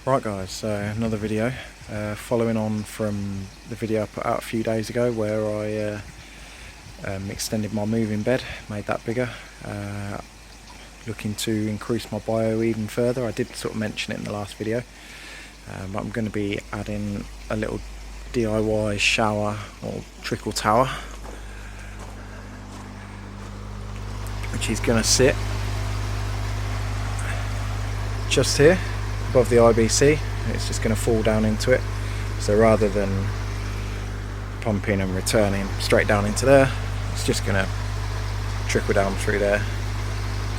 Right guys, so another video following on from the video I put out a few days ago where I extended my moving bed, made that bigger, looking to increase my bio even further. I did sort of mention it in the last video, but I'm going to be adding a little DIY shower or trickle tower, which is going to sit just here above the IBC. It's just going to fall down into it, so rather than pumping and returning straight down into there, it's just going to trickle down through there.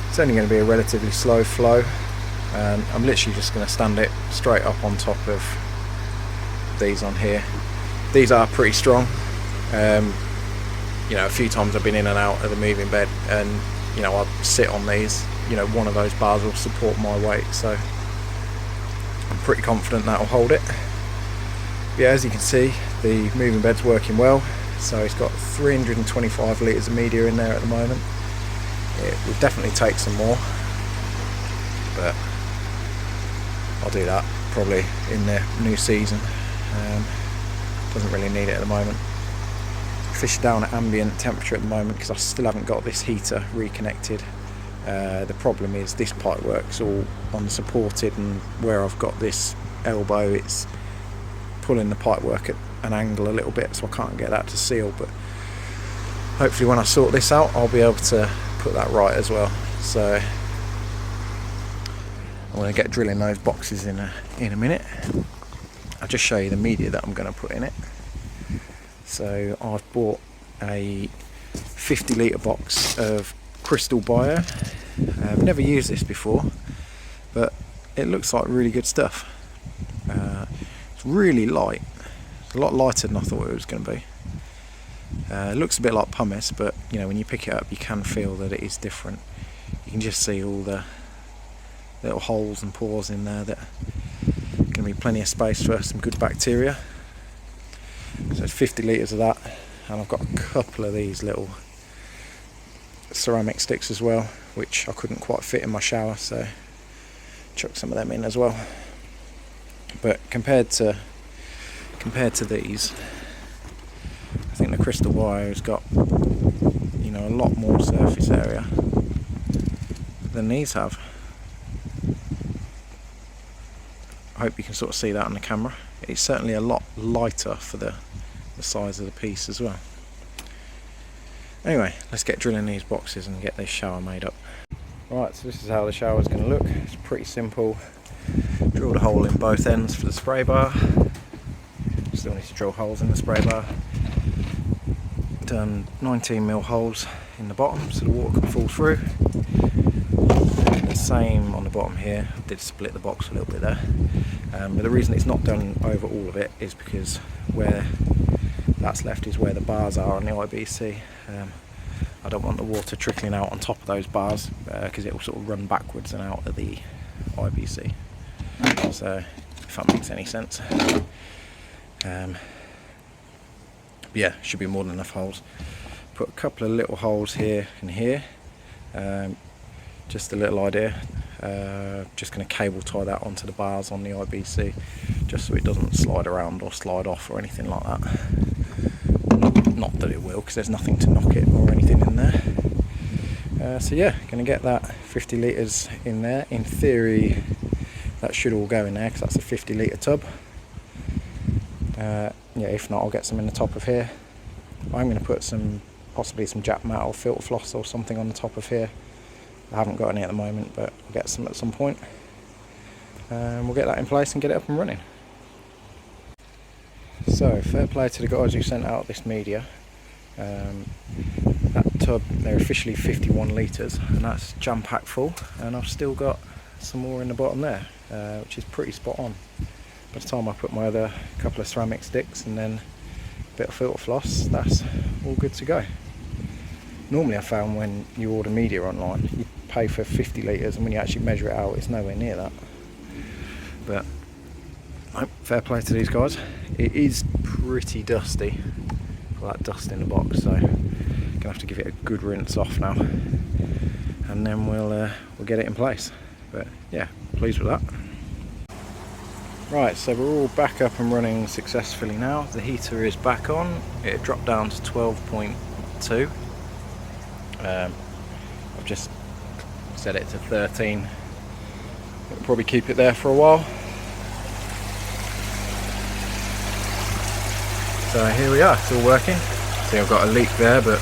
It's only going to be a relatively slow flow, and I'm literally just going to stand it straight up on top of these on here. These are pretty strong. You know, a few times I've been in and out of the moving bed, and you know, I sit on these, you know, one of those bars will support my weight, so I'm pretty confident that will hold it. But yeah, as you can see, the moving bed's working well. So it's got 325 litres of media in there at the moment. It will definitely take some more, but I'll do that probably in the new season. Doesn't really need it at the moment. Fish are down at ambient temperature at the moment because I still haven't got this heater reconnected. The problem is this pipe work's all unsupported, and where I've got this elbow, it's pulling the pipe work at an angle a little bit, so I can't get that to seal. But hopefully when I sort this out, I'll be able to put that right as well. So I'm going to get drilling those boxes in a minute. I'll just show you the media that I'm going to put in it. So I've bought a 50 litre box of Crystal Bio. I've never used this before, but it looks like really good stuff. It's really light. It's a lot lighter than I thought it was going to be. It looks a bit like pumice, but you know, when you pick it up, you can feel that it is different. You can just see all the little holes and pores in there. That going to be plenty of space for some good bacteria. So it's 50 litres of that, and I've got a couple of these little ceramic sticks as well, which I couldn't quite fit in my shower, so chuck some of them in as well. But compared to these, I think the Crystal Bio's got, you know, a lot more surface area than these have. I hope you can sort of see that on the camera. It's certainly a lot lighter for the size of the piece as well. Anyway, let's get drilling these boxes and get this shower made up. Right, so this is how the shower is going to look. It's pretty simple. Drilled a hole in both ends for the spray bar. Still need to drill holes in the spray bar. Done 19mm holes in the bottom so the water can fall through. The same on the bottom here. I did split the box a little bit there. But the reason it's not done over all of it is because where that's left is where the bars are on the IBC. I don't want the water trickling out on top of those bars because it will sort of run backwards and out of the IBC. So if that makes any sense. Yeah, should be more than enough holes. Put a couple of little holes here and here. Just a little idea. Just going to cable tie that onto the bars on the IBC, just so it doesn't slide around or slide off or anything like that. Not that it will, because there's nothing to knock it or anything in there. So yeah, going to get that 50 litres in there. In theory, that should all go in there because that's a 50 litre tub. Yeah, if not, I'll get some in the top of here. I'm going to put possibly some Jack Mat or filter floss or something on the top of here. I haven't got any at the moment, but I'll get some at some point. We'll get that in place and get it up and running. So, fair play to the guys who sent out this media. That tub, they're officially 51 litres, and that's jam-packed full, and I've still got some more in the bottom there, which is pretty spot on. By the time I put my other couple of ceramic sticks and then a bit of filter floss, that's all good to go. Normally I found when you order media online, you pay for 50 litres, and when you actually measure it out, it's nowhere near that. But fair play to these guys. It is pretty dusty, got that dust in the box, so I'm gonna have to give it a good rinse off now, and then we'll get it in place. But yeah, pleased with that. Right, so we're all back up and running successfully now. The heater is back on. It dropped down to 12.2. I've just set it to 13. It'll probably keep it there for a while. So here we are, it's all working. See, I've got a leak there, but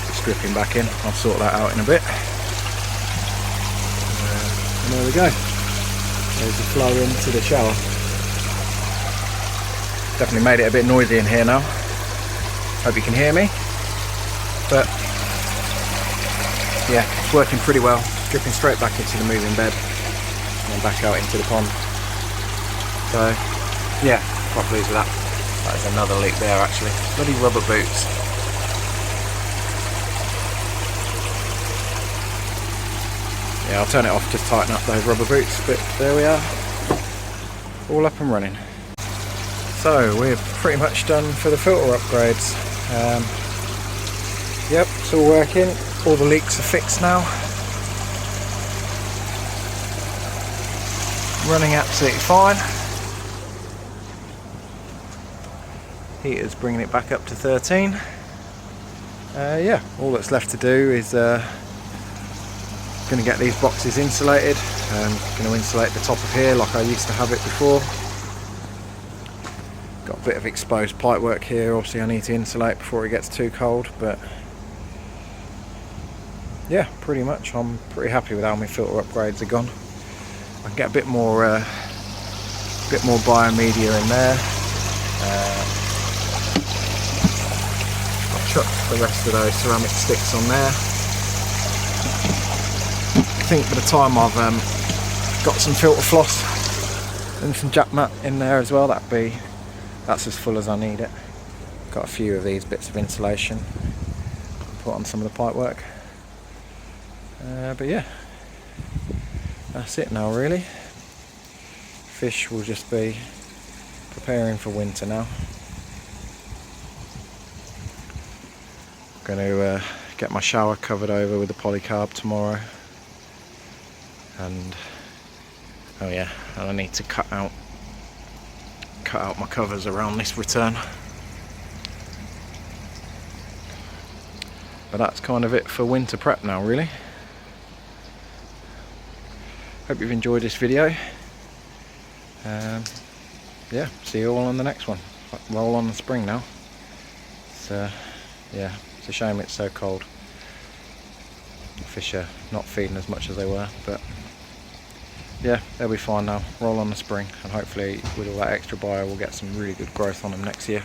it's dripping back in. I'll sort that out in a bit. And there we go. There's the flow into the shower. Definitely made it a bit noisy in here now. Hope you can hear me. But yeah, it's working pretty well. Dripping straight back into the moving bed and then back out into the pond. So yeah, quite pleased with that. That is another leak there actually. Bloody rubber boots. Yeah, I'll turn it off, just tighten up those rubber boots, but there we are, all up and running. So we're pretty much done for the filter upgrades. Yep, it's all working, all the leaks are fixed now. Running absolutely fine. Heater's bringing it back up to 13. Yeah, all that's left to do is going to get these boxes insulated. Going to insulate the top of here like I used to have it before. Got a bit of exposed pipework here, obviously I need to insulate before it gets too cold, but yeah, pretty much I'm pretty happy with how my filter upgrades are gone. I can get a bit more biomedia in there. I'll chuck the rest of those ceramic sticks on there. I think by the time I've got some filter floss and some jack mat in there as well, that's as full as I need it. Got a few of these bits of insulation, put on some of the pipework. But yeah, that's it now really. Fish will just be preparing for winter now. Going to get my shower covered over with the polycarb tomorrow. And oh yeah, and I need to cut out my covers around this return. But that's kind of it for winter prep now really. Hope you've enjoyed this video. Yeah, see you all on the next one. Roll on the spring now. So yeah, it's a shame it's so cold. The fish are not feeding as much as they were, but yeah, they'll be fine now. Roll on the spring, and hopefully with all that extra bio we'll get some really good growth on them next year.